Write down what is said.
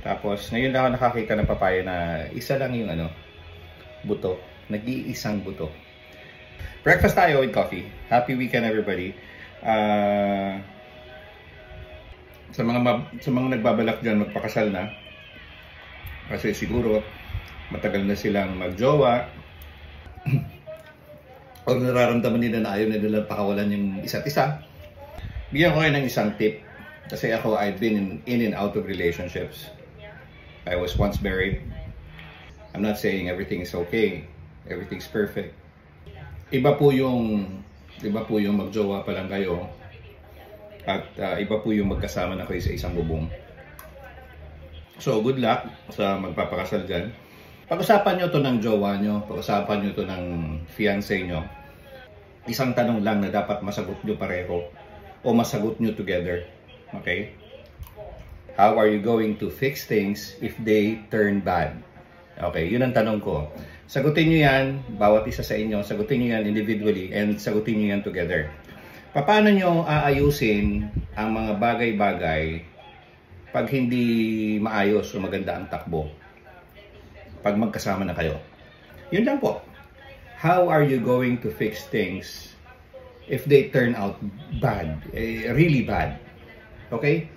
Tapos, ngayon lang ako nakakita ng papaya na isa lang yung buto. Nag-iisang buto. Breakfast tayo with coffee. Happy weekend, everybody. Sa mga nagbabalak dyan, magpakasal na. Kasi siguro, matagal na silang magjowa. O nararamdaman nila na ayaw na nila pakawalan yung isa't isa. Bigyan ko kayo ng isang tip. Kasi ako, I've been in and out of relationships. I was once married. I'm not saying everything is okay. Everything's perfect. Iba po yung magjowa pa lang kayo. At iba po yung magkasama na kayo sa isang bubong. So, good luck sa magpapakasal dyan. Pag-usapan nyo to ng jowa nyo. Pag-usapan nyo to ng fiancé nyo. Isang tanong lang na dapat masagot nyo pareho. O masagot nyo together. Okay? How are you going to fix things if they turn bad? Okay, yun ang tanong ko. Sagutin nyo yan, bawat isa sa inyo. Sagutin nyo yan individually and sagutin nyo yan together. Paano nyo aayusin ang mga bagay-bagay pag hindi maayos o maganda ang takbo? Pag magkasama na kayo. Yun lang po. How are you going to fix things if they turn out bad? Really bad. Okay?